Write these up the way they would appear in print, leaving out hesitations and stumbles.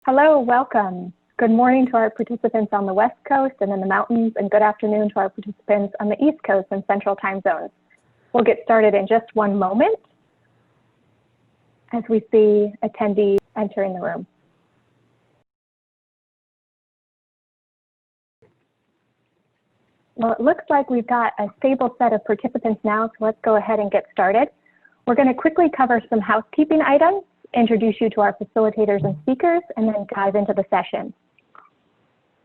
Hello, welcome. Good morning to our participants on the West Coast and in the mountains, and good afternoon to our participants on the East Coast and Central Time Zones. We'll get started in just one moment as we see attendees entering the room. Well, it looks like we've got a stable set of participants now, so let's go ahead and get started. We're going to quickly cover some housekeeping items, introduce you to our facilitators and speakers, and then dive into the session.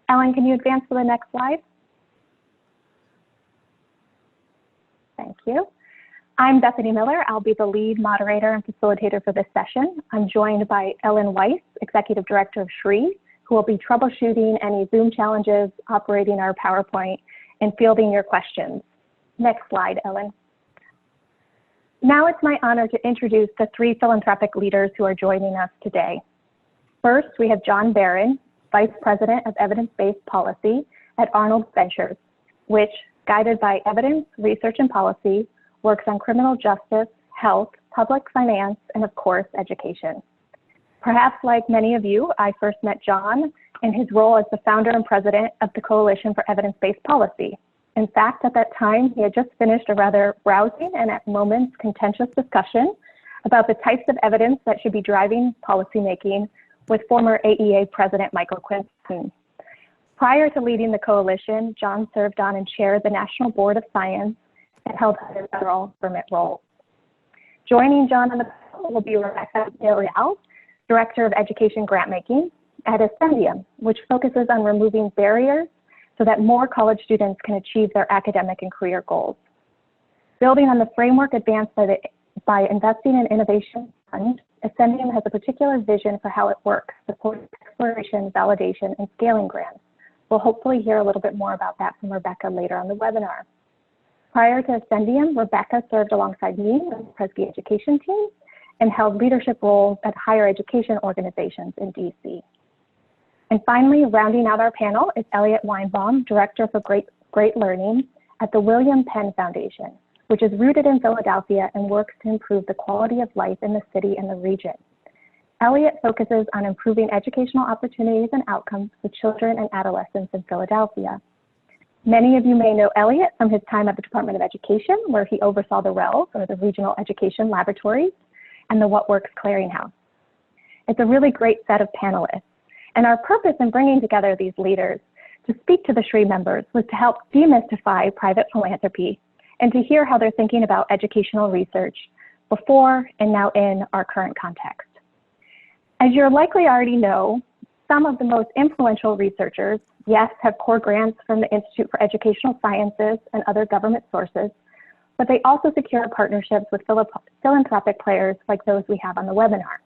Ellen, can you advance to the next slide? Thank you. I'm Bethany Miller. I'll be the lead moderator and facilitator for this session. I'm joined by Ellen Weiss, Executive Director of SREE, who will be troubleshooting any Zoom challenges, operating our PowerPoint, and fielding your questions. Next slide, Ellen. Now it's my honor to introduce the three philanthropic leaders who are joining us today. First, we have John Barron, Vice President of Evidence-Based Policy at Arnold Ventures, which, guided by evidence, research, and policy, works on criminal justice, health, public finance, and of course, education. Perhaps like many of you, I first met John in his role as the founder and president of the Coalition for Evidence-Based Policy. In fact, at that time, he had just finished a rather rousing and at moments contentious discussion about the types of evidence that should be driving policymaking with former AEA President Michael Quinton. Prior to leading the coalition, John served on and chaired the National Board of Science and held other federal government roles. Joining John on the panel will be Villarreal, Director of Education Grantmaking at Ascendium, which focuses on removing barriers so that more college students can achieve their academic and career goals. Building on the framework advanced by Investing in Innovation Fund, Ascendium has a particular vision for how it works, supporting exploration, validation, and scaling grants. We'll hopefully hear a little bit more about that from Rebecca later on the webinar. Prior to Ascendium, Rebecca served alongside me on the Kresge education team and held leadership roles at higher education organizations in DC. And finally, rounding out our panel is Elliot Weinbaum, Director for Great Learning at the Penn Foundation, which is rooted in Philadelphia and works to improve the quality of life in the city and the region. Elliot focuses on improving educational opportunities and outcomes for children and adolescents in Philadelphia. Many of you may know Elliot from his time at the Department of Education, where he oversaw the RELs, or the Regional Education Laboratories, and the What Works Clearinghouse. It's a really great set of panelists. And our purpose in bringing together these leaders to speak to the SREE members was to help demystify private philanthropy and to hear how they're thinking about educational research before and now in our current context. As you're likely already know, some of the most influential researchers, yes, have core grants from the Institute for Educational Sciences and other government sources, but they also secure partnerships with philanthropic players like those we have on the webinar.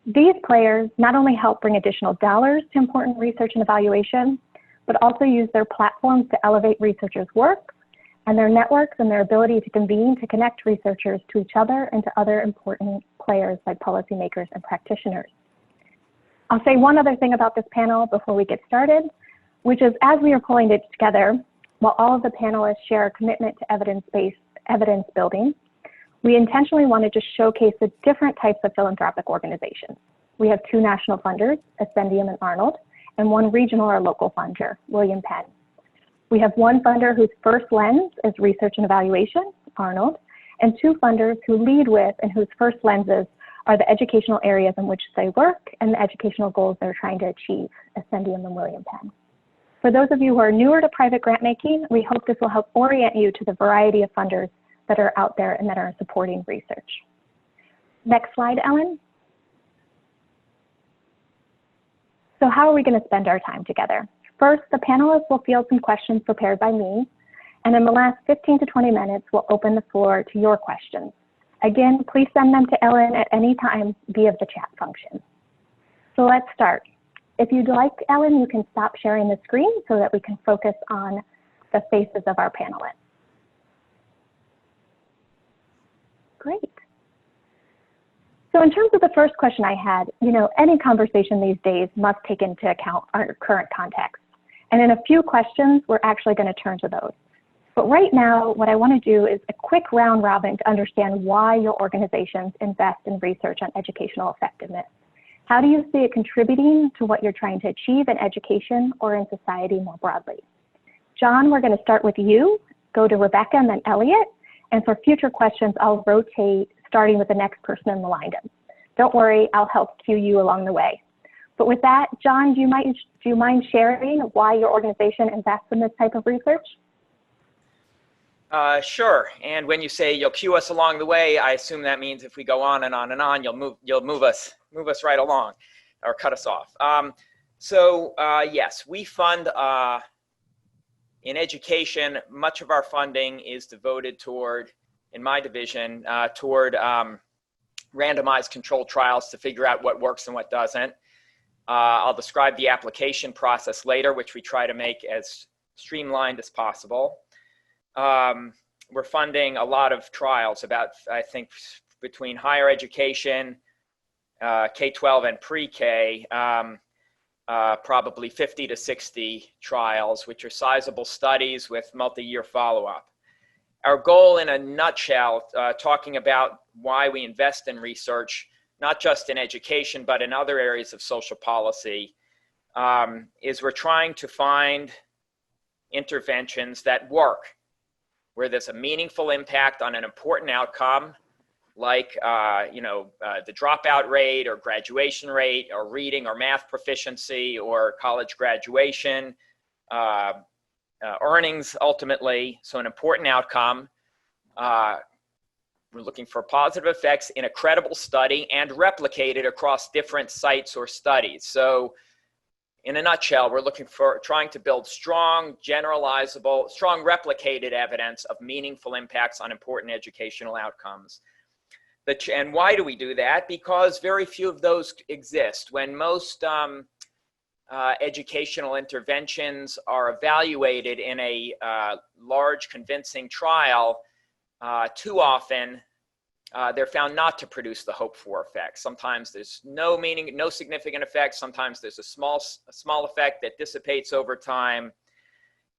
These players not only help bring additional dollars to important research and evaluation, but also use their platforms to elevate researchers' work and their networks and their ability to convene to connect researchers to each other and to other important players like policymakers and practitioners. I'll say one other thing about this panel before we get started, which is as we are pulling it together, while all of the panelists share a commitment to evidence-based evidence building, we intentionally wanted to showcase the different types of philanthropic organizations. We have two national funders, Ascendium and Arnold, and one regional or local funder, Penn. We have one funder whose first lens is research and evaluation, Arnold, and two funders who lead with and whose first lenses are the educational areas in which they work and the educational goals they're trying to achieve, Ascendium and Penn. For those of you who are newer to private grant making, we hope this will help orient you to the variety of funders that are out there and that are supporting research. Next slide, Ellen. So how are we going to spend our time together? First, the panelists will field some questions prepared by me, and in the last 15 to 20 minutes, we'll open the floor to your questions. Again, please send them to Ellen at any time via the chat function. So let's start. If you'd like, Ellen, you can stop sharing the screen so that we can focus on the faces of our panelists. Great. So in terms of the first question I had, any conversation these days must take into account our current context. And in a few questions, we're actually going to turn to those. But right now, what I want to do is a quick round robin to understand why your organizations invest in research on educational effectiveness. How do you see it contributing to what you're trying to achieve in education or in society more broadly? John, we're going to start with you, go to Rebecca and then Elliot. And for future questions, I'll rotate starting with the next person in the lineup. Don't worry, I'll help cue you along the way. But with that, John, do you mind sharing why your organization invests in this type of research? Sure. And when you say you'll cue us along the way, I assume that means if we go on and on and on, you'll move us right along or cut us off. Yes, we fund in education. Much of our funding is devoted toward, in my division, toward randomized controlled trials to figure out what works and what doesn't. I'll describe the application process later, which we try to make as streamlined as possible. We're funding a lot of trials, about, I think, between higher education, K-12 and pre-K, probably 50 to 60 trials, which are sizable studies with multi-year follow-up. Our goal in a nutshell, talking about why we invest in research, not just in education, but in other areas of social policy, is we're trying to find interventions that work, where there's a meaningful impact on an important outcome, like the dropout rate or graduation rate or reading or math proficiency or college graduation, earnings ultimately, so an important outcome. We're looking for positive effects in a credible study and replicated across different sites or studies. So in a nutshell, we're trying to build strong, generalizable, strong replicated evidence of meaningful impacts on important educational outcomes. And why do we do that? Because very few of those exist. When most educational interventions are evaluated in a large, convincing trial, too often they're found not to produce the hoped for effect. Sometimes there's no significant effect. Sometimes there's a small effect that dissipates over time.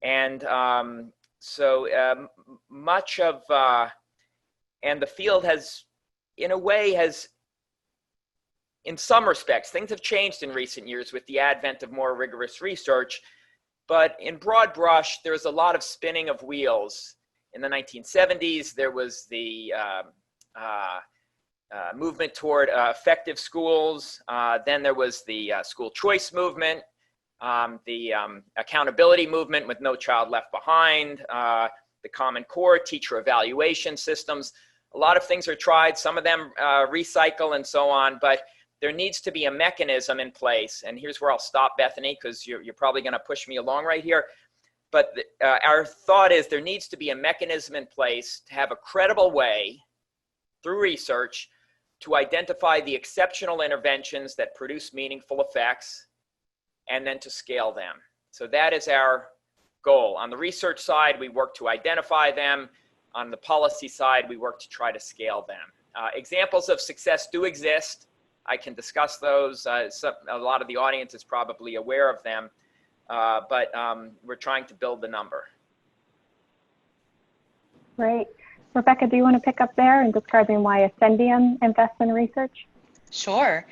And much of, and the field has, in a way, in some respects, things have changed in recent years with the advent of more rigorous research. But in broad brush, there's a lot of spinning of wheels. In the 1970s, there was the movement toward effective schools. Then there was the school choice movement, the accountability movement with No Child Left Behind, the Common Core, teacher evaluation systems. A lot of things are tried, some of them recycle and so on, but there needs to be a mechanism in place. And here's where I'll stop, Bethany, because you're probably going to push me along right here. But our thought is there needs to be a mechanism in place to have a credible way through research to identify the exceptional interventions that produce meaningful effects and then to scale them. So that is our goal. On the research side, we work to identify them. On the policy side, we work to try to scale them. Examples of success do exist. I can discuss those. A lot of the audience is probably aware of them. But we're trying to build the number. Great. Rebecca, do you want to pick up there in describing why Ascendium invests in research? Sure.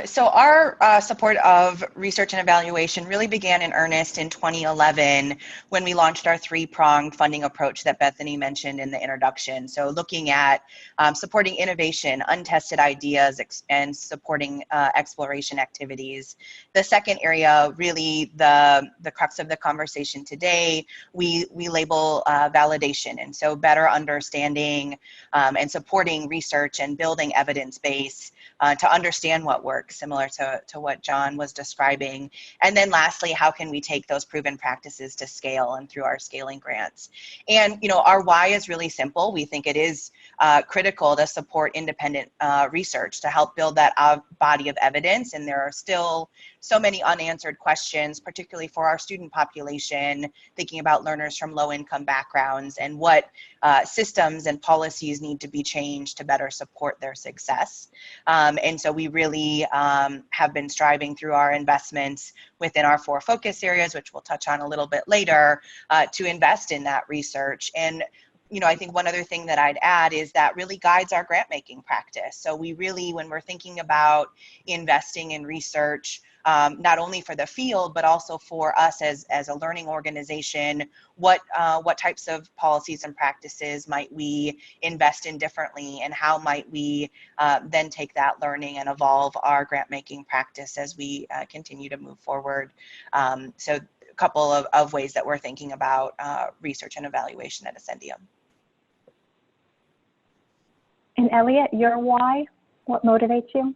So our support of research and evaluation really began in earnest in 2011 when we launched our three-pronged funding approach that Bethany mentioned in the introduction. So looking at supporting innovation, untested ideas, and supporting exploration activities. The second area, really the crux of the conversation today, we label validation. And so better understanding and supporting research and building evidence base to understand what works, similar to what John was describing. And then lastly, how can we take those proven practices to scale and through our scaling grants? And our why is really simple. We think it is critical to support independent research to help build that body of evidence. And there are still so many unanswered questions, particularly for our student population, thinking about learners from low-income backgrounds and what systems and policies need to be changed to better support their success. And so we really have been striving through our investments within our 4 focus areas, which we'll touch on a little bit later, to invest in that research. And I think one other thing that I'd add is that really guides our grant making practice. So we really, when we're thinking about investing in research, not only for the field, but also for us as a learning organization, what types of policies and practices might we invest in differently, and how might we then take that learning and evolve our grant making practice as we continue to move forward. So a couple of ways that we're thinking about research and evaluation at Ascendium. And Elliot, your why, what motivates you?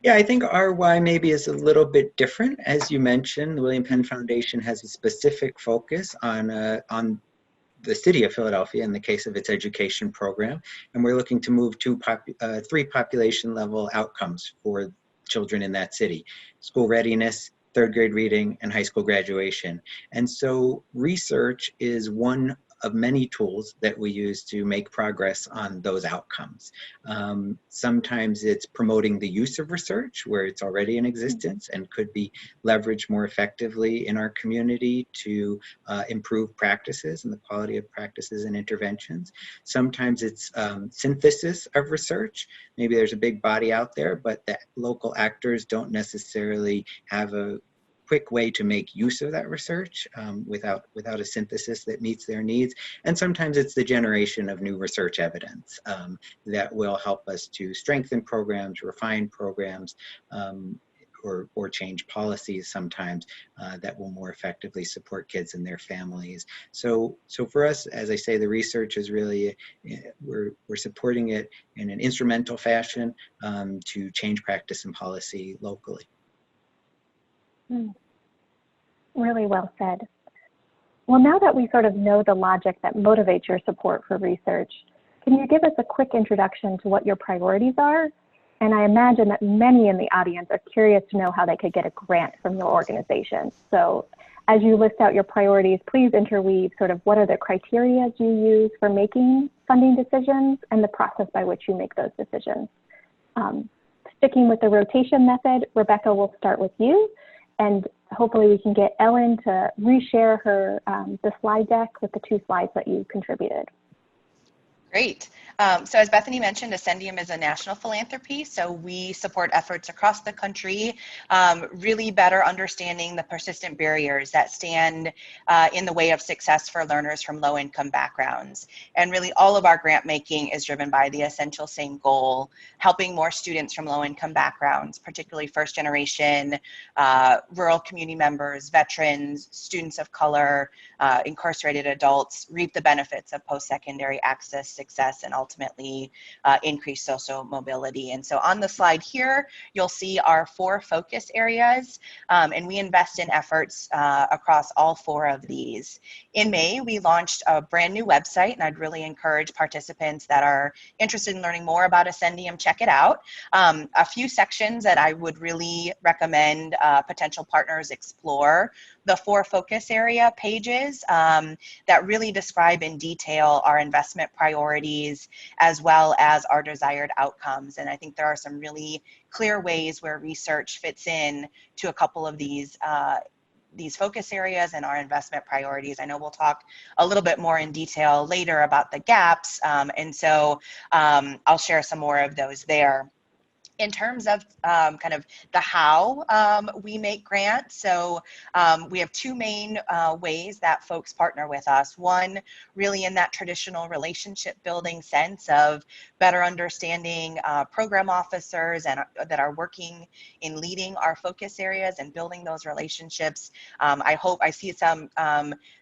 Yeah, I think our why maybe is a little bit different. As you mentioned, the William Penn Foundation has a specific focus on the city of Philadelphia in the case of its education program, and we're looking to move to 3 population level outcomes for children in that city: school readiness, 3rd grade reading, and high school graduation. And so research is one of many tools that we use to make progress on those outcomes. Sometimes it's promoting the use of research where it's already in existence and could be leveraged more effectively in our community to improve practices and the quality of practices and interventions. Sometimes it's synthesis of research. Maybe there's a big body out there, but the local actors don't necessarily have a quick way to make use of that research without a synthesis that meets their needs. And sometimes it's the generation of new research evidence that will help us to strengthen programs, refine programs, or change policies sometimes that will more effectively support kids and their families. So for us, as I say, the research is really, we're supporting it in an instrumental fashion to change practice and policy locally. Really well said. Well, now that we sort of know the logic that motivates your support for research, can you give us a quick introduction to what your priorities are? And I imagine that many in the audience are curious to know how they could get a grant from your organization. So as you list out your priorities, please interweave sort of what are the criteria you use for making funding decisions and the process by which you make those decisions. Sticking with the rotation method, Rebecca, will start with you, and hopefully we can get Ellen to reshare her the slide deck with the 2 slides that you contributed. Great. So as Bethany mentioned, Ascendium is a national philanthropy, so we support efforts across the country, really better understanding the persistent barriers that stand in the way of success for learners from low-income backgrounds. And really all of our grant making is driven by the essential same goal: helping more students from low-income backgrounds, particularly first-generation, rural community members, veterans, students of color, incarcerated adults, reap the benefits of post-secondary access, success, and ultimately increased social mobility. And so on the slide here, you'll see our 4 focus areas, and we invest in efforts across all 4 of these. In May, we launched a brand new website, and I'd really encourage participants that are interested in learning more about Ascendium, check it out. A few sections that I would really recommend potential partners explore: the 4 focus area pages that really describe in detail our investment priorities as well as our desired outcomes. And I think there are some really clear ways where research fits in to a couple of these focus areas and our investment priorities. I know we'll talk a little bit more in detail later about the gaps, and so I'll share some more of those there. In terms of kind of the how we make grants, so we have 2 main ways that folks partner with us. One, really in that traditional relationship building sense of better understanding program officers and that are working in leading our focus areas and building those relationships. I hope I see some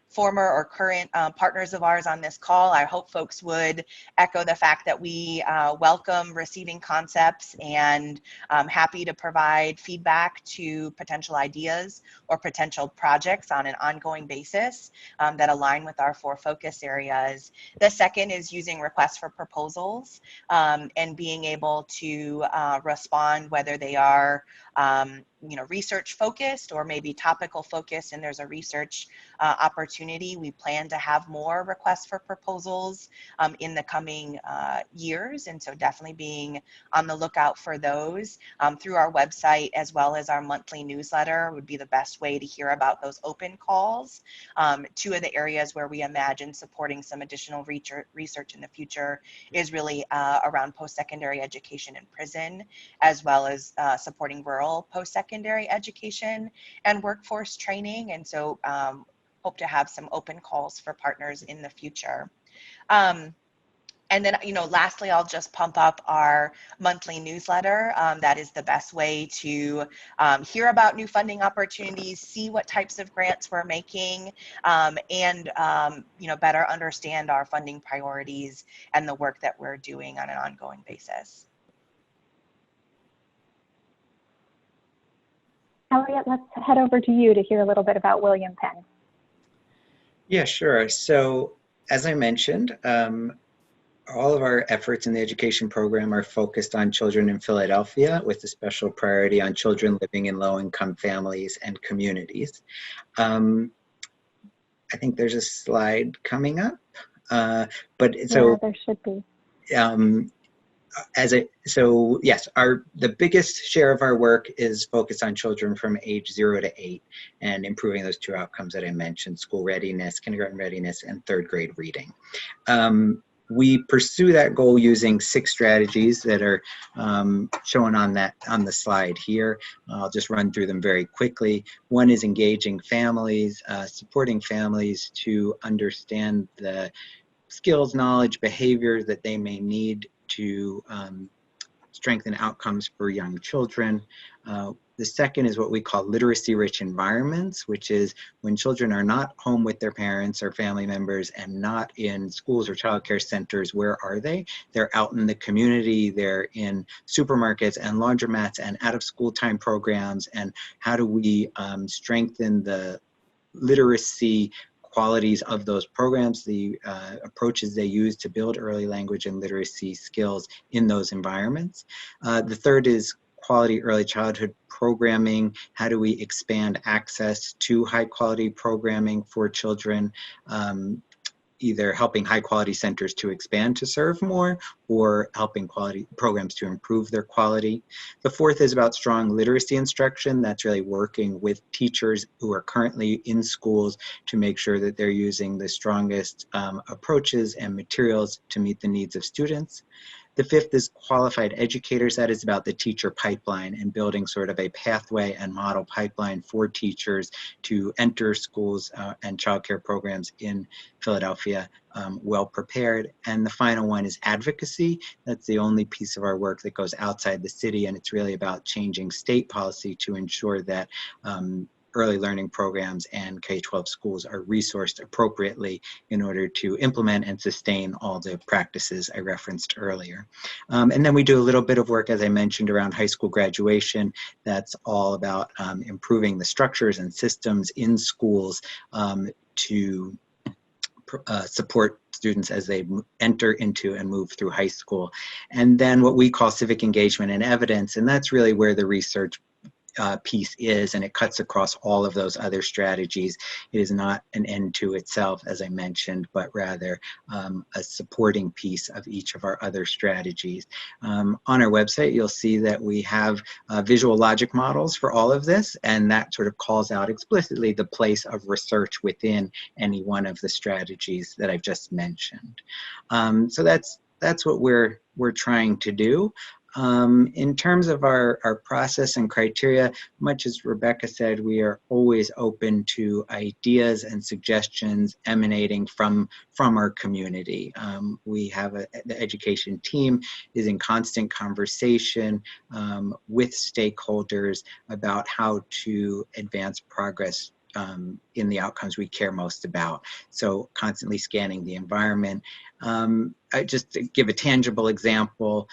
former or current partners of ours on this call. I hope folks would echo the fact that we welcome receiving concepts and happy to provide feedback to potential ideas or potential projects on an ongoing basis that align with our 4 focus areas. The second is using requests for proposals and being able to respond, whether they are research focused or maybe topical focused, and there's a research opportunity, we plan to have more requests for proposals in the coming years. And so definitely being on the lookout for those through our website, as well as our monthly newsletter would be the best way to hear about those open calls. Two of the areas where we imagine supporting some additional research in the future is really around post-secondary education in prison, as well as supporting rural post-secondary education and workforce training. And so hope to have some open calls for partners in the future. And then, lastly, I'll just pump up our monthly newsletter. That is the best way to hear about new funding opportunities, see what types of grants we're making, and, better understand our funding priorities and the work that we're doing on an ongoing basis. Elliot, let's head over to you to hear a little bit about William Penn. Yeah, sure. So as I mentioned, all of our efforts in the education program are focused on children in Philadelphia, with a special priority on children living in low-income families and communities. I think there's a slide coming up, but so yeah, there should be. Yes, the biggest share of our work is focused on children from age 0 to 8 and improving those two outcomes that I mentioned: school readiness, kindergarten readiness, and third grade reading. We pursue that goal using 6 strategies that are shown on the slide here. I'll just run through them very quickly. One is engaging families, supporting families to understand the skills, knowledge, behaviors that they may need to strengthen outcomes for young children. The second is what we call literacy-rich environments, which is when children are not home with their parents or family members and not in schools or childcare centers. Where are they? They're out in the community, they're in supermarkets and laundromats and out-of-school time programs. And how do we strengthen the literacy qualities of those programs, the approaches they use to build early language and literacy skills in those environments. The third is quality early childhood programming. How do we expand access to high quality programming for children? Either helping high quality centers to expand to serve more, or helping quality programs to improve their quality. The fourth is about strong literacy instruction. That's really working with teachers who are currently in schools to make sure that they're using the strongest approaches and materials to meet the needs of students. The fifth is qualified educators. That is about the teacher pipeline and building sort of a pathway and model pipeline for teachers to enter schools and childcare programs in Philadelphia well prepared. And the final one is advocacy. That's the only piece of our work that goes outside the city, and it's really about changing state policy to ensure that early learning programs and K-12 schools are resourced appropriately in order to implement and sustain all the practices I referenced earlier. And then we do a little bit of work, as I mentioned, around high school graduation. That's all about improving the structures and systems in schools to support students as they enter into and move through high school. And then what we call civic engagement and evidence, and that's really where the research piece is, and it cuts across all of those other strategies. It is not an end to itself, as I mentioned, but rather a supporting piece of each of our other strategies. On our website, you'll see that we have visual logic models for all of this, and that sort of calls out explicitly the place of research within any one of the strategies that I've just mentioned. So that's what we're trying to do. In terms of our process and criteria, much as Rebecca said, we are always open to ideas and suggestions emanating from our community. We have the education team is in constant conversation with stakeholders about how to advance progress in the outcomes we care most about. So constantly scanning the environment. Just to give a tangible example,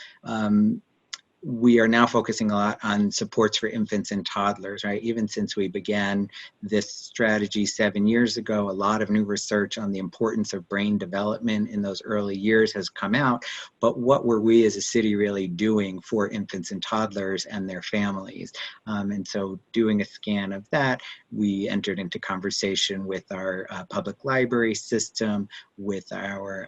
we are now focusing a lot on supports for infants and toddlers, right? Even since we began this strategy 7 years ago, a lot of new research on the importance of brain development in those early years has come out. But what were we as a city really doing for infants and toddlers and their families? And so doing a scan of that, we entered into conversation with our public library system, with our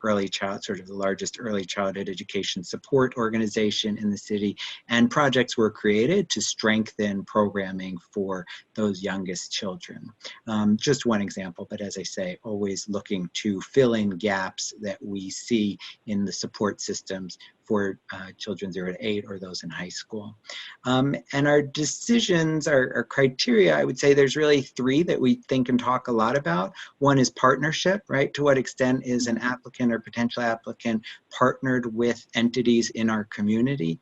early child, sort of the largest early childhood education support organization in the city, and projects were created to strengthen programming for those youngest children. Just one example, but as I say, always looking to fill in gaps that we see in the support systems for children 0 to 8 or those in high school. And our decisions, our criteria, I would say there's really 3 that we think and talk a lot about. One is partnership, right? To what extent is an applicant or potential applicant partnered with entities in our community?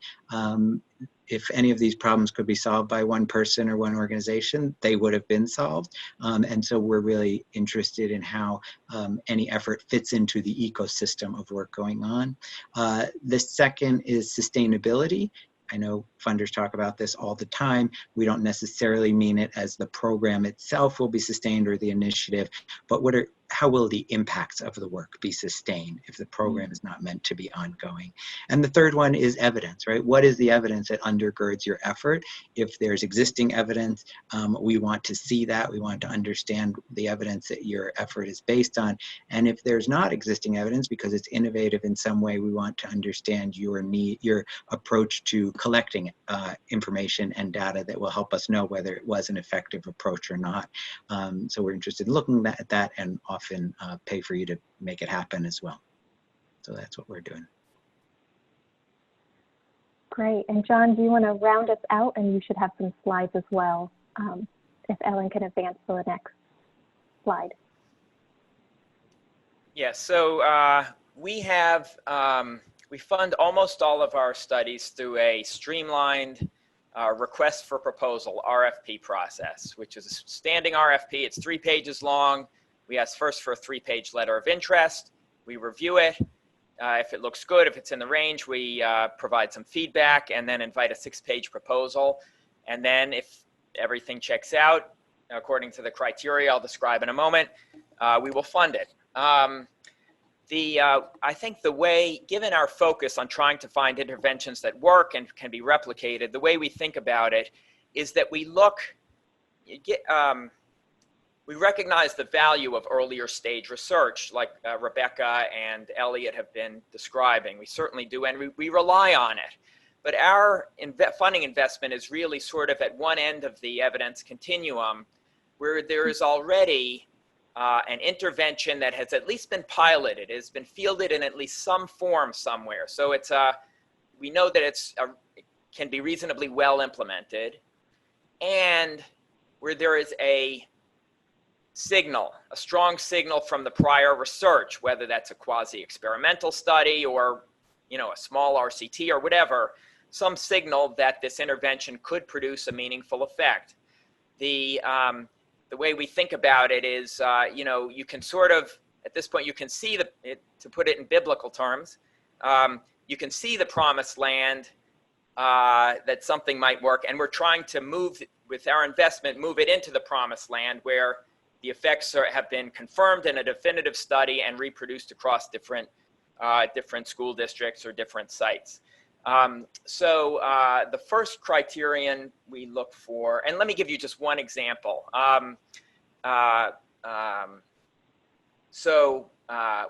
If any of these problems could be solved by one person or one organization, they would have been solved. And so we're really interested in how any effort fits into the ecosystem of work going on. The second is sustainability. I know funders talk about this all the time. We don't necessarily mean it as the program itself will be sustained or the initiative, but how will the impacts of the work be sustained if the program is not meant to be ongoing? And the third one is evidence, right? What is the evidence that undergirds your effort? If there's existing evidence, we want to see that. We want to understand the evidence that your effort is based on. And if there's not existing evidence because it's innovative in some way, we want to understand your approach to collecting information and data that will help us know whether it was an effective approach or not. So we're interested in looking at that and often pay for you to make it happen as well. So that's what we're doing. Great. And John, do you want to round us out? And you should have some slides as well, if Ellen can advance to the next slide. Yeah, so we fund almost all of our studies through a streamlined request for proposal, RFP process, which is a standing RFP. It's 3 pages long. We ask first for a 3-page letter of interest. We review it. If it looks good, if it's in the range, we provide some feedback and then invite a 6-page proposal. And then if everything checks out according to the criteria I'll describe in a moment, we will fund it. I think the way, given our focus on trying to find interventions that work and can be replicated, the way we think about it is that we we recognize the value of earlier stage research like Rebecca and Elliot have been describing. We certainly do, and we rely on it. But our funding investment is really sort of at one end of the evidence continuum where there is already an intervention that has at least been piloted, has been fielded in at least some form somewhere. So it's we know that it can be reasonably well implemented, and where there is a strong signal from the prior research, whether that's a quasi-experimental study or a small RCT or whatever, some signal that this intervention could produce a meaningful effect. The way we think about it is, you can sort of, at this point, you can see to put it in biblical terms, you can see the promised land, that something might work, and we're trying to move, with our investment, move it into the promised land where the effects have been confirmed in a definitive study and reproduced across different school districts or different sites. So the first criterion we look for, and let me give you just one example.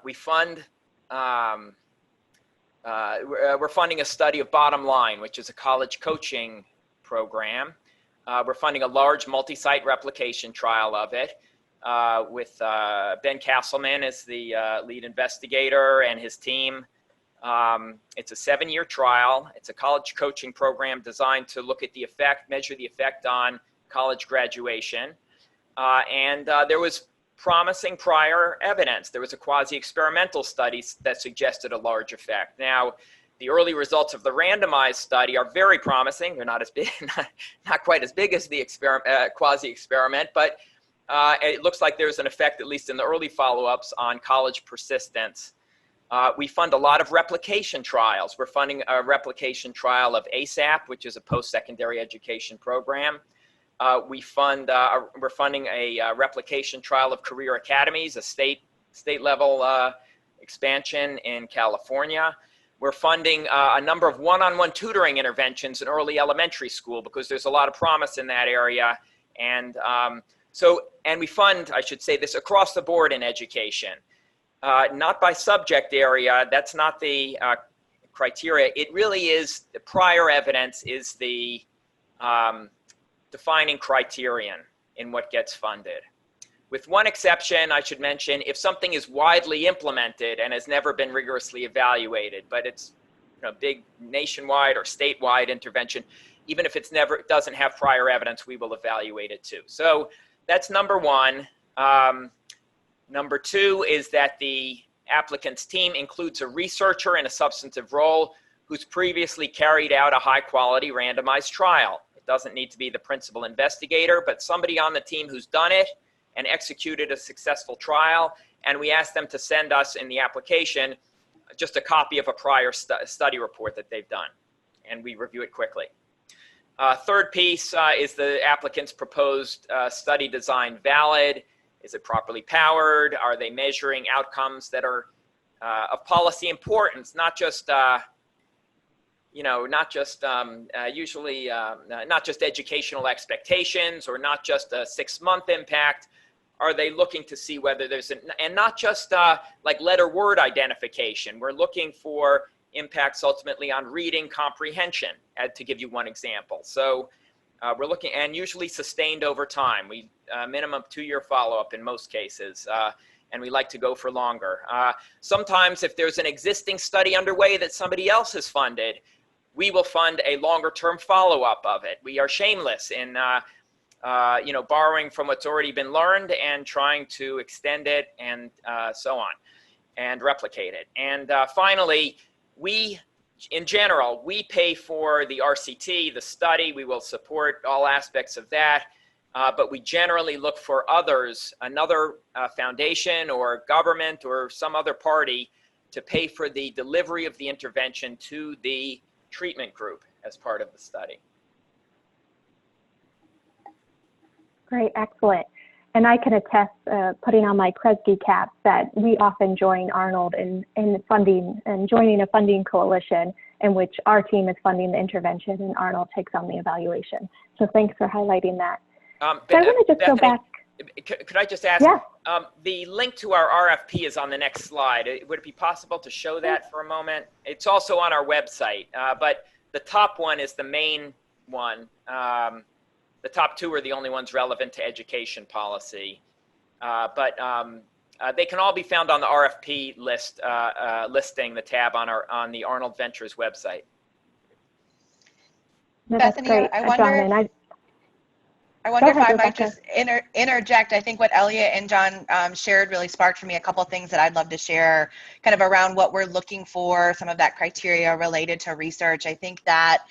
We fund, we're funding a study of Bottom Line, which is a college coaching program. We're funding a large multi-site replication trial of it with Ben Castleman as the lead investigator and his team. It's a 7-year trial. It's a college coaching program designed to look at the effect, measure the effect on college graduation. And there was promising prior evidence. There was a quasi-experimental study that suggested a large effect. Now, the early results of the randomized study are very promising. They're not as big, not quite as big as the quasi-experiment, but it looks like there's an effect, at least in the early follow-ups, on college persistence. We fund a lot of replication trials. We're funding a replication trial of ASAP, which is a post-secondary education program. We're funding a replication trial of career academies, a state level expansion in California. We're funding a number of one-on-one tutoring interventions in early elementary school because there's a lot of promise in that area. And and we fund, I should say this, across the board in education. Not by subject area, that's not the criteria. It really is, the prior evidence is the defining criterion in what gets funded. With one exception, I should mention, if something is widely implemented and has never been rigorously evaluated, but it's a big nationwide or statewide intervention, even if it doesn't have prior evidence, we will evaluate it too. So that's number one. Number two is that the applicant's team includes a researcher in a substantive role who's previously carried out a high-quality randomized trial. It doesn't need to be the principal investigator, but somebody on the team who's done it and executed a successful trial, and we ask them to send us in the application just a copy of a prior study report that they've done, and we review it quickly. Third piece is the applicant's proposed study design valid? Is it properly powered? Are they measuring outcomes that are of policy importance, not just not just educational expectations or not just a 6-month impact? Are they looking to see whether there's and not just like letter word identification? We're looking for impacts ultimately on reading comprehension, to give you one example. So we're looking, and usually sustained over time. We minimum 2-year follow-up in most cases, and we like to go for longer. Sometimes if there's an existing study underway that somebody else has funded, we will fund a longer-term follow-up of it. We are shameless in borrowing from what's already been learned and trying to extend it and so on, and replicate it. And finally, in general, we pay for the RCT, the study. We will support all aspects of that, but we generally look for others, another foundation or government or some other party to pay for the delivery of the intervention to the treatment group as part of the study. Great, excellent. And I can attest, putting on my Kresge cap, that we often join Arnold in funding and joining a funding coalition in which our team is funding the intervention and Arnold takes on the evaluation. So thanks for highlighting that. So I want to just Bethany, go back. Could I just ask, yeah. The link to our RFP is on the next slide. Would it be possible to show that for a moment? It's also on our website, but the top one is the main one. The top 2 are the only ones relevant to education policy, but they can all be found on the RFP list, listing, the tab on the Arnold Ventures website. No, Bethany, great. I wonder if I might just interject. I think what Elliot and John shared really sparked for me a couple of things that I'd love to share kind of around what we're looking for, some of that criteria related to research. I think that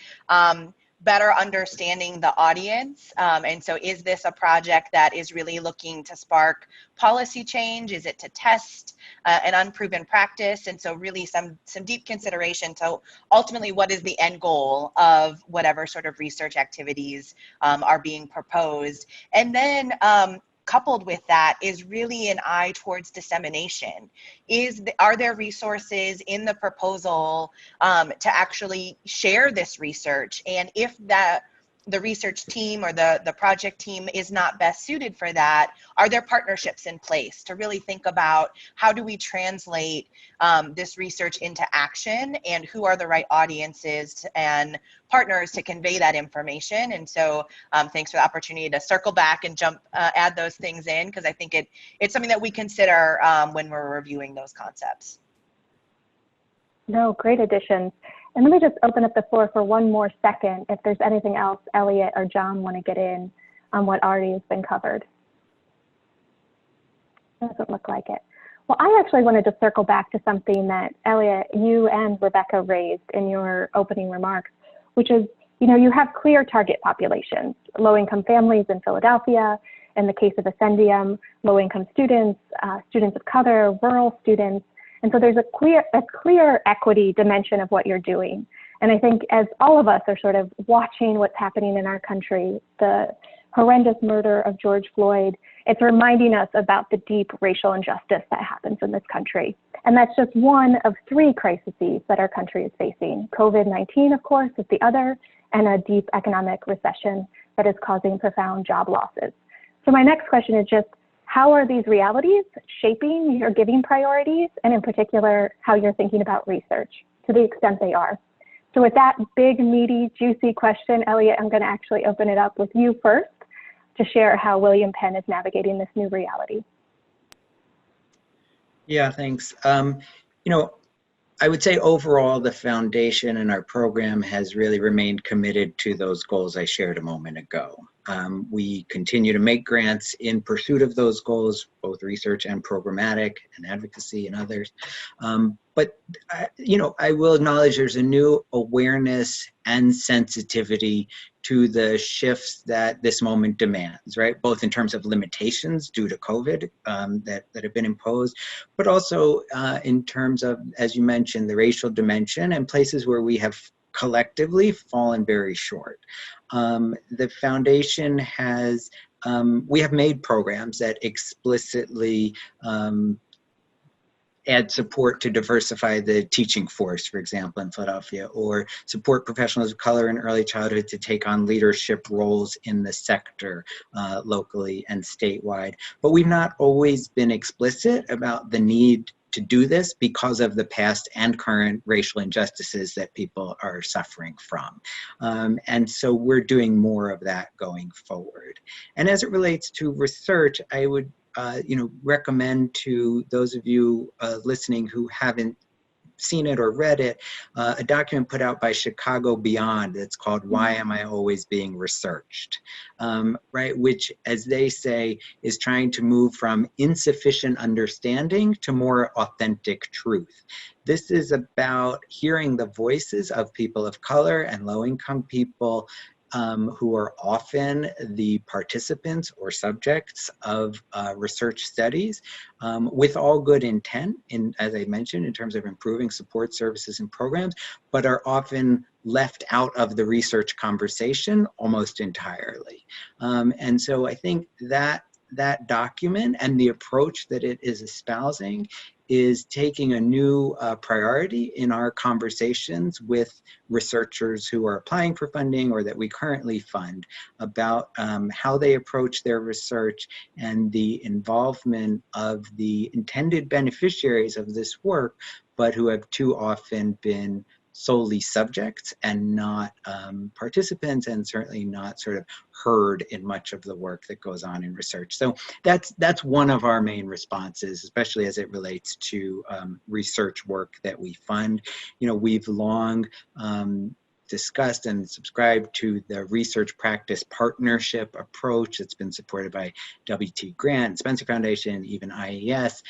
better understanding the audience. And so is this a project that is really looking to spark policy change? Is it to test an unproven practice? And so really some deep consideration to ultimately what is the end goal of whatever sort of research activities are being proposed. And then coupled with that is really an eye towards dissemination. Are there resources in the proposal to actually share this research? And if the research team or the project team is not best suited for that, are there partnerships in place to really think about how do we translate this research into action, and who are the right audiences and partners to convey that information? And so thanks for the opportunity to circle back and add those things in, because I think it's something that we consider when we're reviewing those concepts. No, great additions. And let me just open up the floor for one more second if there's anything else Elliot or John want to get in on what already has been covered. Doesn't look like it. Well, I actually wanted to circle back to something that Elliot, you and Rebecca raised in your opening remarks, which is, you have clear target populations, low-income families in Philadelphia, in the case of Ascendium, low-income students, students of color, rural students, And so there's a clear equity dimension of what you're doing. And I think as all of us are sort of watching what's happening in our country, the horrendous murder of George Floyd, it's reminding us about the deep racial injustice that happens in this country. And that's just one of three crises that our country is facing. COVID-19, of course, is the other, and a deep economic recession that is causing profound job losses. So my next question is just, how are these realities shaping your giving priorities, and in particular, how you're thinking about research, to the extent they are? So with that big, meaty, juicy question, Elliot, I'm gonna actually open it up with you first to share how William Penn is navigating this new reality. Yeah, thanks. I would say overall, the foundation and our program has really remained committed to those goals I shared a moment ago. We continue to make grants in pursuit of those goals, both research and programmatic and advocacy and others. But I will acknowledge there's a new awareness and sensitivity to the shifts that this moment demands, right? Both in terms of limitations due to COVID that have been imposed, but also in terms of, as you mentioned, the racial dimension and places where we have collectively fallen very short. The foundation has, we have made programs that explicitly add support to diversify the teaching force, for example, in Philadelphia, or support professionals of color in early childhood to take on leadership roles in the sector locally and statewide. But we've not always been explicit about the need to do this because of the past and current racial injustices that people are suffering from. And so we're doing more of that going forward. And as it relates to research, I would recommend to those of you listening who haven't seen it or read it, a document put out by Chicago Beyond that's called Why Am I Always Being Researched? Right, which, as they say, is trying to move from insufficient understanding to more authentic truth. This is about hearing the voices of people of color and low-income people who are often the participants or subjects of research studies with all good intent, as I mentioned, in terms of improving support services and programs, but are often left out of the research conversation almost entirely. And so I think that document and the approach that it is espousing is taking a new priority in our conversations with researchers who are applying for funding or that we currently fund about how they approach their research and the involvement of the intended beneficiaries of this work, but who have too often been solely subjects and not participants, and certainly not sort of heard in much of the work that goes on in research. So that's one of our main responses, especially as it relates to research work that we fund. We've long discussed and subscribed to the research practice partnership approach that's been supported by W.T. Grant, Spencer Foundation, even IAS,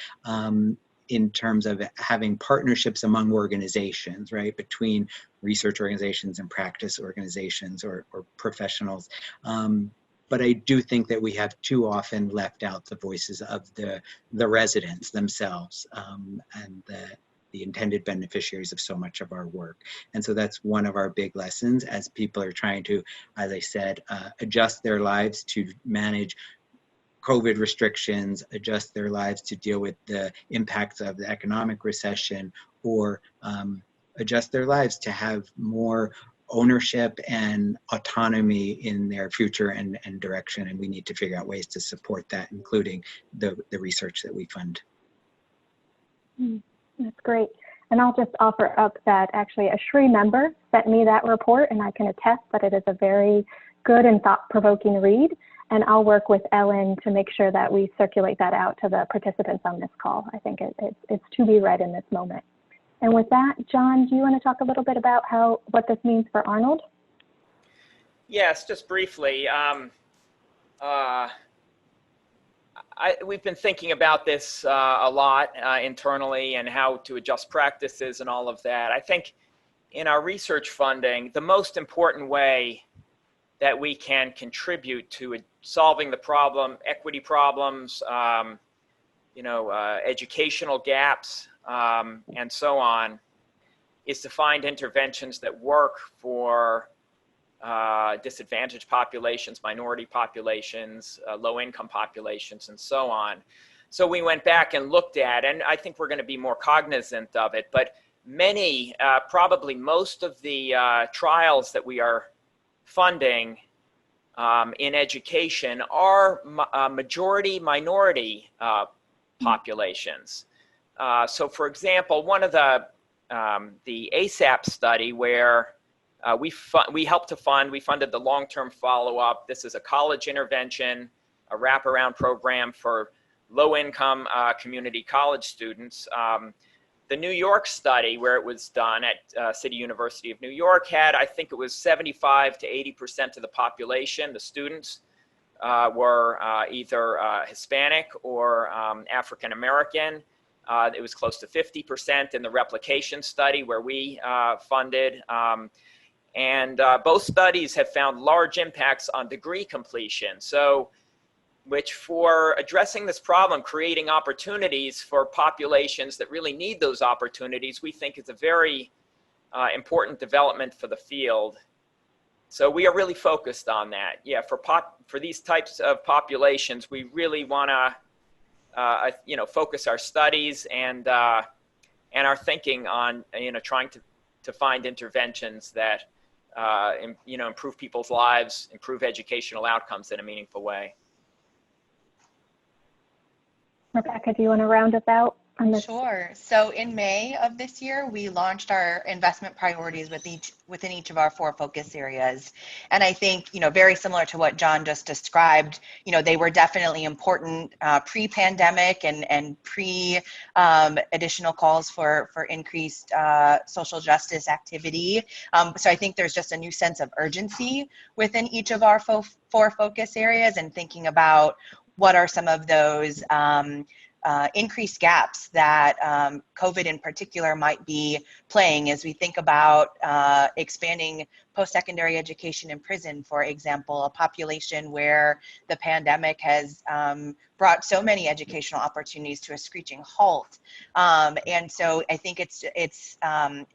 in terms of having partnerships among organizations, right, between research organizations and practice organizations or professionals. But I do think that we have too often left out the voices of the residents themselves and the intended beneficiaries of so much of our work. And so that's one of our big lessons as people are trying to, as I said, adjust their lives to manage COVID restrictions, adjust their lives to deal with the impacts of the economic recession, or adjust their lives to have more ownership and autonomy in their future and direction. And we need to figure out ways to support that, including the research that we fund. That's great. And I'll just offer up that actually a SREE member sent me that report, and I can attest that it is a very good and thought-provoking read. And I'll work with Ellen to make sure that we circulate that out to the participants on this call. I think it's to be read in this moment. And with that, John, do you want to talk a little bit about what this means for Arnold? Yes, just briefly. We've been thinking about this a lot internally and how to adjust practices and all of that. I think in our research funding, the most important way that we can contribute to solving the problem, equity problems, educational gaps and so on, is to find interventions that work for disadvantaged populations, minority populations, low-income populations, and so on. So we went back and looked at, and I think we're going to be more cognizant of it, but many, probably most of the trials that we are funding in education are majority minority populations. So for example, one of the ASAP study where we helped to fund, we funded the long-term follow-up. This is a college intervention, a wraparound program for low-income community college students. The New York study, where it was done at City University of New York, had, I think it was 75 to 80% of the population, the students, were either Hispanic or African American. It was close to 50% in the replication study where we funded. And both studies have found large impacts on degree completion. So, which for addressing this problem, creating opportunities for populations that really need those opportunities, we think is a very important development for the field. So we are really focused on that. Yeah, for these types of populations, we really want to focus our studies and our thinking on trying to find interventions that improve people's lives, improve educational outcomes in a meaningful way. Rebecca, do you want to round us out on this? Sure. So in May of this year, we launched our investment priorities within each of our 4 focus areas. And I think, very similar to what John just described, they were definitely important pre-pandemic and additional calls for increased social justice activity. So I think there's just a new sense of urgency within each of our 4 focus areas, and thinking about what are some of those increased gaps that COVID in particular might be playing as we think about expanding post-secondary education in prison, for example, a population where the pandemic has brought so many educational opportunities to a screeching halt. And so I think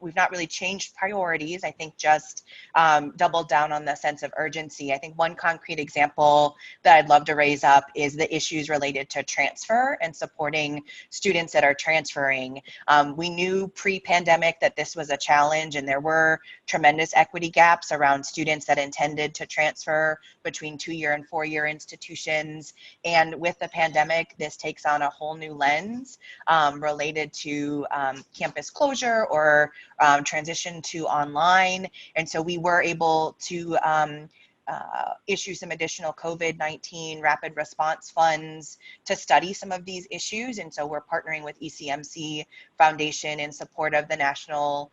we've not really changed priorities. I think just doubled down on the sense of urgency. I think one concrete example that I'd love to raise up is the issues related to transfer and supporting students that are transferring. We knew pre-pandemic that this was a challenge, and there were tremendous equity gaps around students that intended to transfer between 2-year and 4-year institutions. And with the pandemic, this takes on a whole new lens related to campus closure or transition to online. And so we were able to issue some additional COVID-19 rapid response funds to study some of these issues. And so we're partnering with ECMC Foundation in support of the National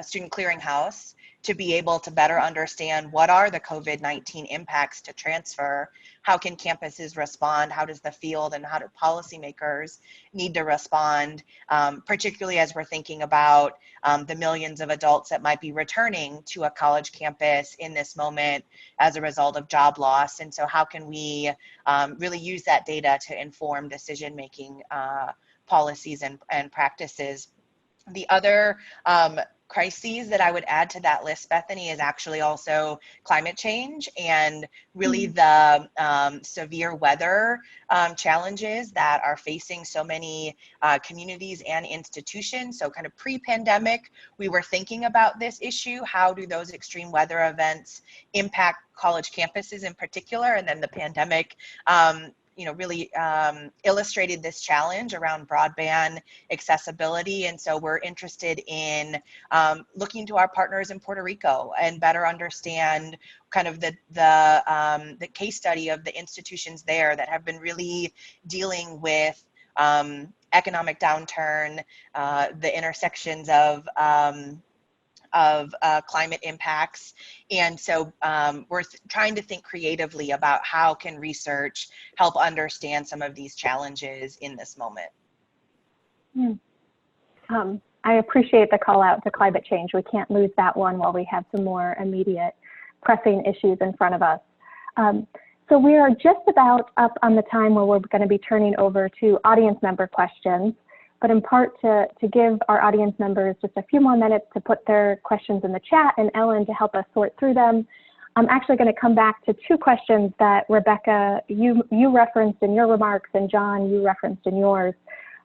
Student Clearinghouse to be able to better understand what are the COVID-19 impacts to transfer, how can campuses respond, how does the field and how do policymakers need to respond, particularly as we're thinking about the millions of adults that might be returning to a college campus in this moment as a result of job loss. And so how can we really use that data to inform decision-making policies and practices. The other crises that I would add to that list, Bethany, is actually also climate change and really the severe weather challenges that are facing so many communities and institutions. So kind of pre-pandemic, we were thinking about this issue. How do those extreme weather events impact college campuses in particular? And then the pandemic really illustrated this challenge around broadband accessibility. And so we're interested in looking to our partners in Puerto Rico and better understand kind of the case study of the institutions there that have been really dealing with economic downturn, the intersections of climate impacts. And so we're trying to think creatively about how can research help understand some of these challenges in this moment. I appreciate the call out to climate change. We can't lose that one while we have some more immediate pressing issues in front of us. So we are just about up on the time where we're going to be turning over to audience member questions. but in part to give our audience members just a few more minutes to put their questions in the chat, and Ellen to help us sort through them. I'm actually going to come back to two questions that Rebecca, you referenced in your remarks, and John, you referenced in yours.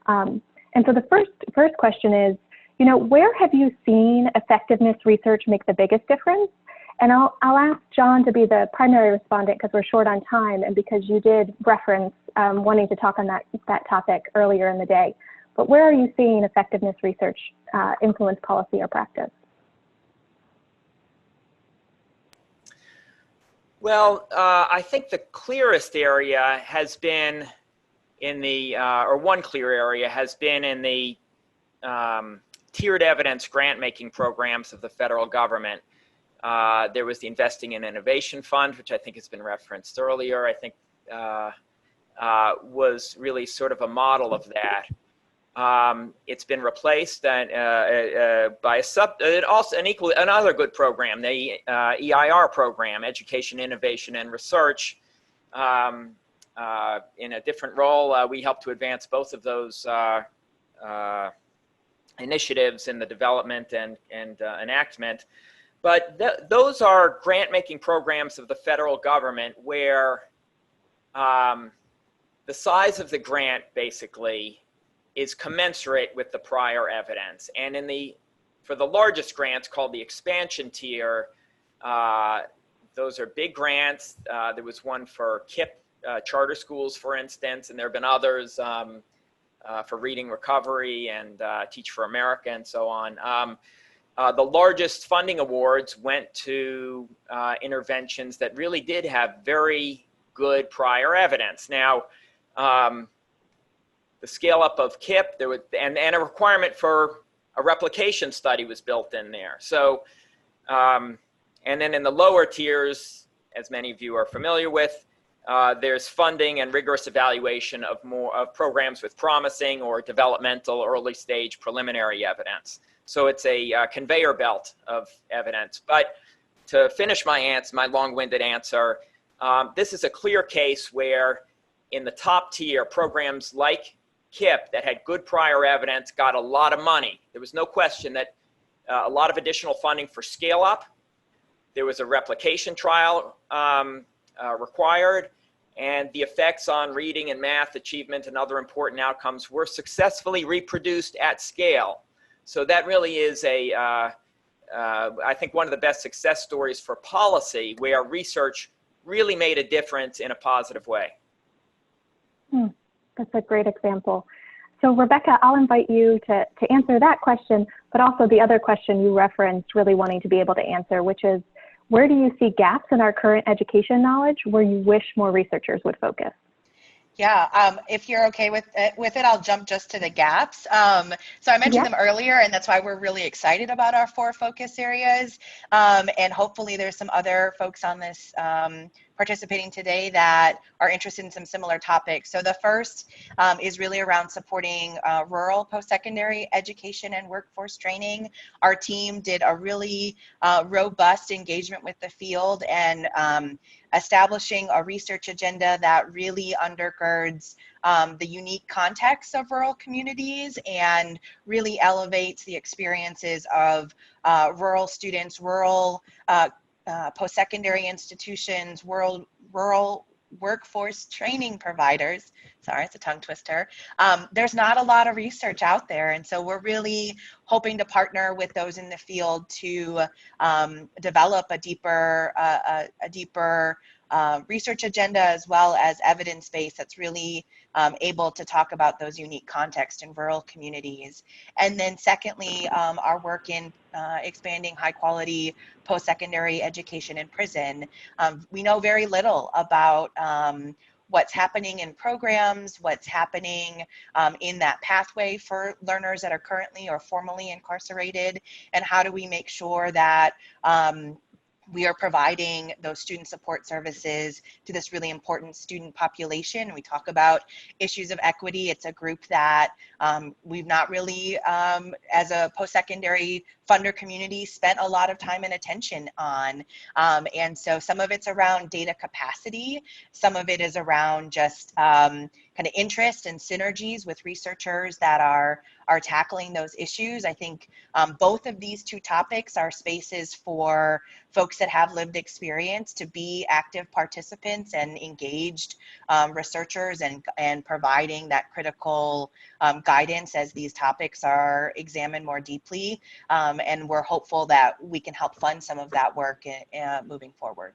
And so the first question is, you know, where have you seen effectiveness research make the biggest difference? And I'll ask John to be the primary respondent because we're short on time and because you did reference wanting to talk on that topic earlier in the day. But where are you seeing effectiveness research influence policy or practice? Well, I think the clearest area has been in the, or one clear area has been in the tiered evidence grant-making programs of the federal government. There was the Investing in Innovation Fund, which I think has been referenced earlier, I think was really sort of a model of that. It's been replaced by another good program, the EIR program, Education, Innovation, and Research. In a different role, we helped to advance both of those initiatives in the development and enactment. But those are grant-making programs of the federal government where the size of the grant basically is commensurate with the prior evidence. And for the largest grants called the expansion tier, those are big grants. There was one for KIPP charter schools, for instance, and there have been others for Reading Recovery and Teach for America and so on. The largest funding awards went to interventions that really did have very good prior evidence. Now, the scale up of KIPP, there was, and a requirement for a replication study was built in there. So, and then in the lower tiers, as many of you are familiar with, there's funding and rigorous evaluation of programs with promising or developmental early stage preliminary evidence. So it's a conveyor belt of evidence. But to finish my long-winded answer, this is a clear case where in the top tier, programs like KIPP that had good prior evidence got a lot of money. There was no question that a lot of additional funding for scale up. There was a replication trial required, and the effects on reading and math achievement and other important outcomes were successfully reproduced at scale. So that really is I think one of the best success stories for policy where research really made a difference in a positive way. That's a great example. So Rebecca, I'll invite you to answer that question, but also the other question you referenced really wanting to be able to answer, which is, where do you see gaps in our current education knowledge where you wish more researchers would focus? Yeah, if you're okay with it, I'll jump just to the gaps. So I mentioned them earlier, and that's why we're really excited about our 4 focus areas. And hopefully there's some other folks on this participating today that are interested in some similar topics. So the first is really around supporting rural post-secondary education and workforce training. Our team did a really robust engagement with the field and establishing a research agenda that really undergirds the unique context of rural communities and really elevates the experiences of rural students, rural post-secondary institutions, rural workforce training providers. Sorry, it's a tongue twister. There's not a lot of research out there, and so we're really hoping to partner with those in the field to develop a deeper research agenda as well as evidence base that's really able to talk about those unique contexts in rural communities. And then secondly, our work in expanding high quality post-secondary education in prison. We know very little about what's happening in programs, what's happening in that pathway for learners that are currently or formerly incarcerated, and how do we make sure that we are providing those student support services to this really important student population. We talk about issues of equity. It's a group that we've not really, as a post-secondary funder community, spent a lot of time and attention on. And so some of it's around data capacity. Some of it is around just kind of interest and synergies with researchers that are tackling those issues. I think both of these two topics are spaces for folks that have lived experience to be active participants and engaged researchers and providing that critical guidance as these topics are examined more deeply. And we're hopeful that we can help fund some of that work moving forward.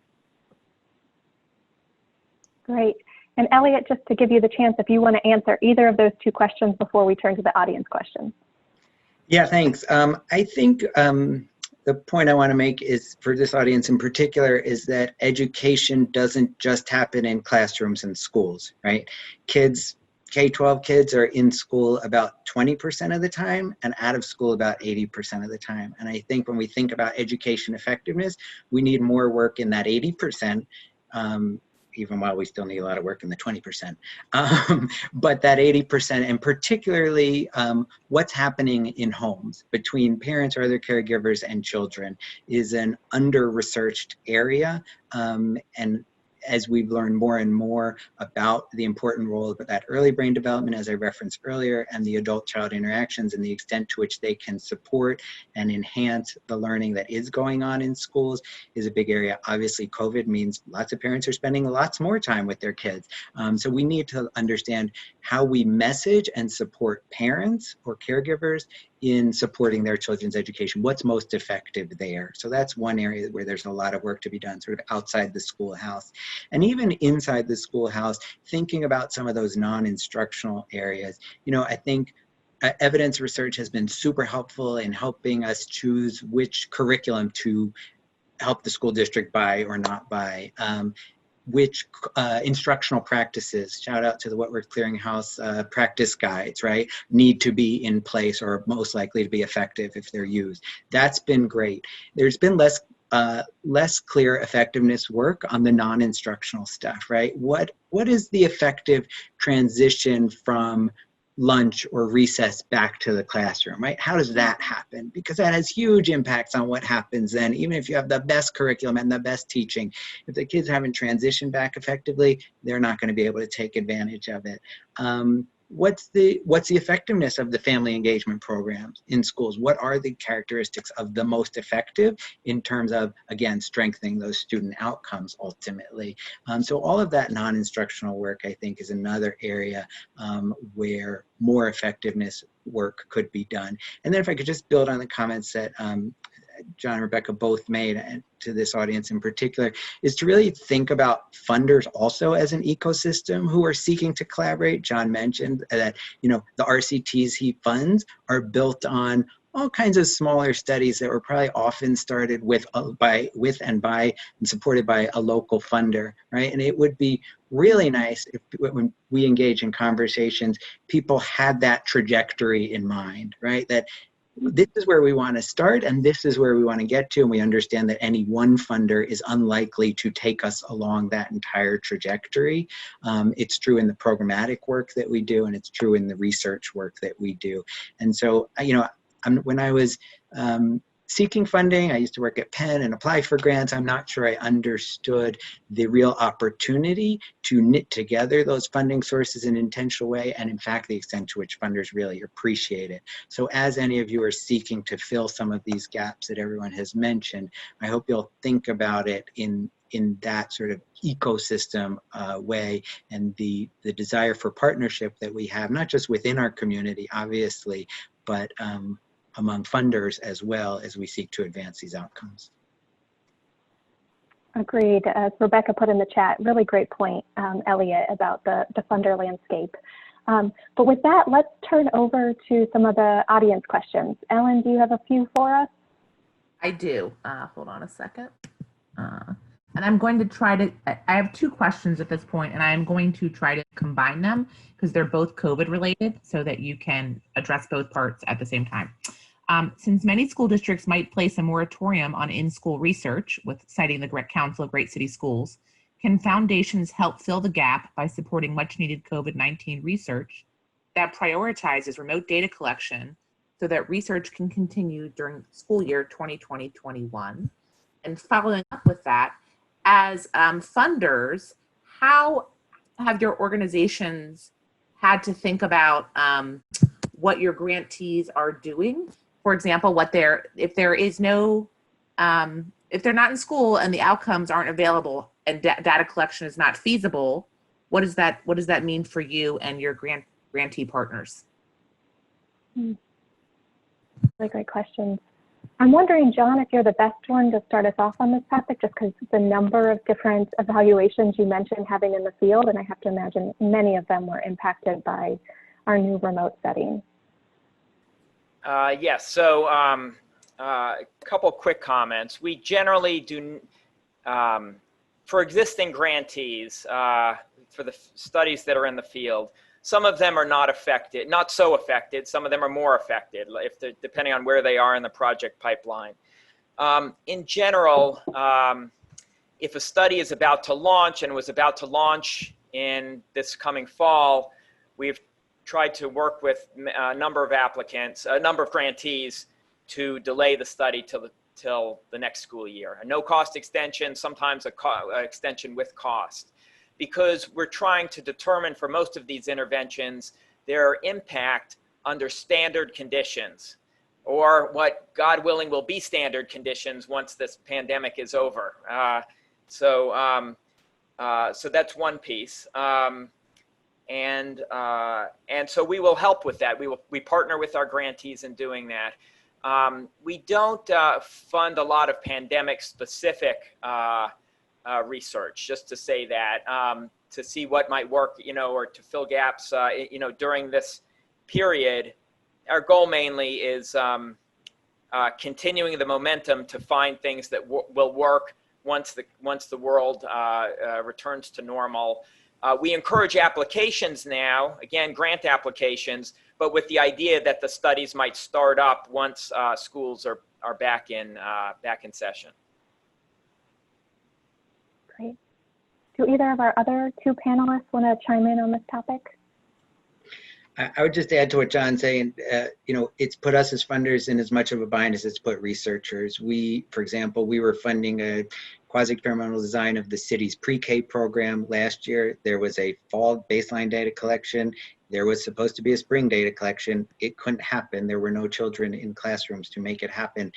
Great. And Elliot, just to give you the chance, if you want to answer either of those two questions before we turn to the audience questions. Yeah, thanks. I think the point I want to make is, for this audience in particular, is that education doesn't just happen in classrooms and schools, right? Kids, K-12 kids are in school about 20% of the time and out of school about 80% of the time. And I think when we think about education effectiveness, we need more work in that 80%, even while we still need a lot of work in the 20%. But that 80%, and particularly what's happening in homes between parents or other caregivers and children, is an under-researched area. And as we've learned more and more about the important role of that early brain development, as I referenced earlier, and the adult-child interactions and the extent to which they can support and enhance the learning that is going on in schools, is a big area. Obviously, COVID means lots of parents are spending lots more time with their kids. So we need to understand how we message and support parents or caregivers in supporting their children's education. What's most effective there? So that's one area where there's a lot of work to be done, sort of outside the schoolhouse. And even inside the schoolhouse, thinking about some of those non-instructional areas. You know, I think evidence research has been super helpful in helping us choose which curriculum to help the school district buy or not buy. Which instructional practices, shout out to the What Works Clearinghouse practice guides, right, need to be in place or most likely to be effective if they're used. That's been great. There's been less clear effectiveness work on the non-instructional stuff, right? What is the effective transition from lunch or recess back to the classroom, right? How does that happen? Because that has huge impacts on what happens then. Even if you have the best curriculum and the best teaching, if the kids haven't transitioned back effectively, they're not going to be able to take advantage of it. What's the effectiveness of the family engagement programs in schools? What are the characteristics of the most effective in terms of, again, strengthening those student outcomes ultimately? So all of that non-instructional work, I think, is another area where more effectiveness work could be done. And then if I could just build on the comments that John and Rebecca both made, and to this audience in particular, is to really think about funders also as an ecosystem who are seeking to collaborate. John mentioned that, you know, the RCTs he funds are built on all kinds of smaller studies that were probably often started with and supported by a local funder, right? And it would be really nice if, when we engage in conversations, people had that trajectory in mind, right? That this is where we want to start and this is where we want to get to, and we understand that any one funder is unlikely to take us along that entire trajectory. It's true in the programmatic work that we do, and it's true in the research work that we do. And so, you know, when I was seeking funding, I used to work at Penn and apply for grants. I'm not sure I understood the real opportunity to knit together those funding sources in an intentional way, and in fact, the extent to which funders really appreciate it. So as any of you are seeking to fill some of these gaps that everyone has mentioned, I hope you'll think about it in that sort of ecosystem way, and the desire for partnership that we have, not just within our community, obviously, but among funders as well, as we seek to advance these outcomes. Agreed. As Rebecca put in the chat, really great point, Elliot, about the funder landscape. But with that, let's turn over to some of the audience questions. Ellen, do you have a few for us? I do. Hold on a second. And I'm going to try to, I have two questions at this point, and I'm going to try to combine them because they're both COVID related so that you can address both parts at the same time. Since many school districts might place a moratorium on in-school research, with citing the Council of Great City Schools, can foundations help fill the gap by supporting much-needed COVID-19 research that prioritizes remote data collection so that research can continue during school year 2020-21? And following up with that, as funders, how have your organizations had to think about what your grantees are doing? For example, if there is no, if they're not in school and the outcomes aren't available and data collection is not feasible, what does that mean for you and your grantee partners? Really great questions. I'm wondering, John, if you're the best one to start us off on this topic, just because the number of different evaluations you mentioned having in the field, and I have to imagine many of them were impacted by our new remote setting. Yes, so a couple quick comments. We generally do, for existing grantees, for the studies that are in the field, some of them are not affected, not so affected. Some of them are more affected, depending on where they are in the project pipeline. In general, if a study is about to launch and was about to launch in this coming fall, we've tried to work with a number of applicants, a number of grantees, to delay the study till the next school year. A no-cost extension, sometimes an extension with cost, because we're trying to determine for most of these interventions their impact under standard conditions, or what, God willing, will be standard conditions once this pandemic is over. So that's one piece. And so we will help with that. We partner with our grantees in doing that. We don't fund a lot of pandemic-specific research, just to say that, to see what might work, or to fill gaps, during this period. Our goal mainly is continuing the momentum to find things that will work once the world returns to normal. We encourage applications now, again, grant applications, but with the idea that the studies might start up once schools are back in session. Great. Do either of our other two panelists want to chime in on this topic? I would just add to what John's saying. It's put us as funders in as much of a bind as it's put researchers. For example, we were funding a quasi-experimental design of the city's pre-K program last year. There was a fall baseline data collection. There was supposed to be a spring data collection. It couldn't happen. There were no children in classrooms to make it happen.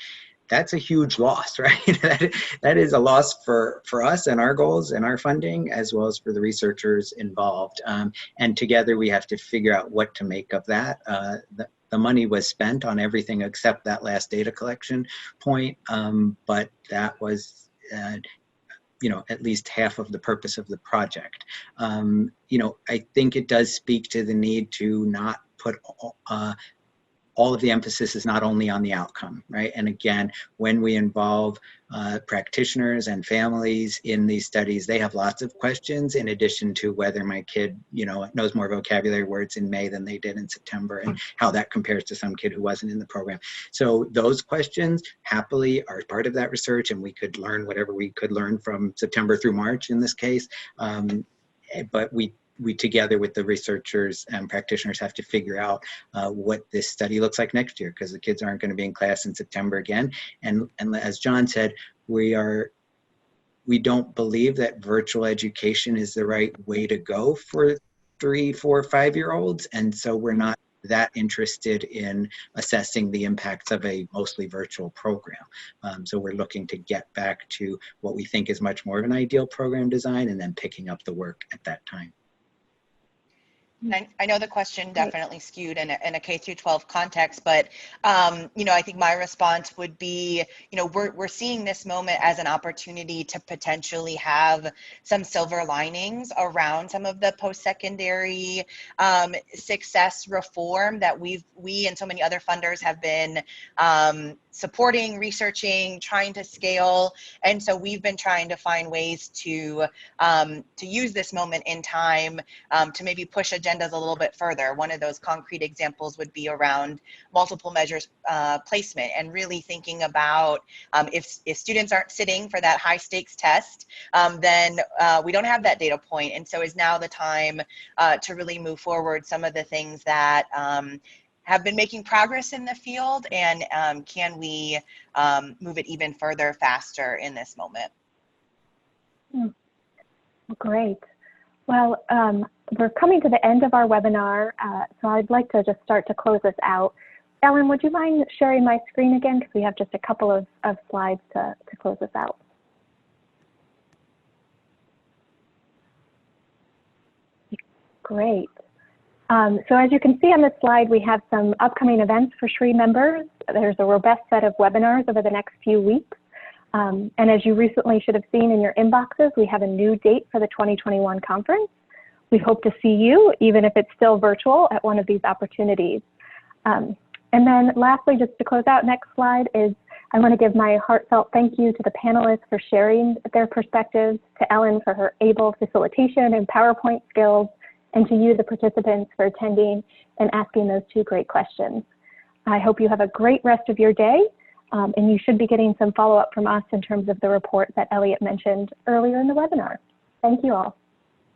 That's a huge loss, right? That is a loss for us and our goals and our funding, as well as for the researchers involved. And together we have to figure out what to make of that. The money was spent on everything except that last data collection point, but that was at least half of the purpose of the project. I think it does speak to the need to not put all of the emphasis is not only on the outcome, right? And again, when we involve practitioners and families in these studies, they have lots of questions in addition to whether my kid, knows more vocabulary words in May than they did in September, and how that compares to some kid who wasn't in the program. So those questions happily are part of that research, and we could learn whatever we could learn from September through March in this case. But we together with the researchers and practitioners have to figure out what this study looks like next year, because the kids aren't going to be in class in September again. And as John said, we don't believe that virtual education is the right way to go for 3, 4, 5-year-olds. And so we're not that interested in assessing the impacts of a mostly virtual program. So we're looking to get back to what we think is much more of an ideal program design, and then picking up the work at that time. And I know the question definitely skewed in a K through 12 context, but I think my response would be, we're seeing this moment as an opportunity to potentially have some silver linings around some of the post-secondary success reform that we and so many other funders have been supporting, researching, trying to scale. And so we've been trying to find ways to use this moment in time to maybe push agenda agendas a little bit further. One of those concrete examples would be around multiple measures placement, and really thinking about if students aren't sitting for that high stakes test, then we don't have that data point. And so is now the time to really move forward some of the things that have been making progress in the field, and can we move it even further, faster in this moment? Great. Well, we're coming to the end of our webinar, so I'd like to just start to close this out. Ellen, would you mind sharing my screen again? Because we have just a couple of slides to close this out. Great. So as you can see on this slide, we have some upcoming events for SREE members. There's a robust set of webinars over the next few weeks. And as you recently should have seen in your inboxes, we have a new date for the 2021 conference. We hope to see you, even if it's still virtual, at one of these opportunities. And then lastly, just to close out, next slide is I want to give my heartfelt thank you to the panelists for sharing their perspectives, to Ellen for her able facilitation and PowerPoint skills, and to you, the participants, for attending and asking those two great questions. I hope you have a great rest of your day, and you should be getting some follow-up from us in terms of the report that Elliot mentioned earlier in the webinar. Thank you all.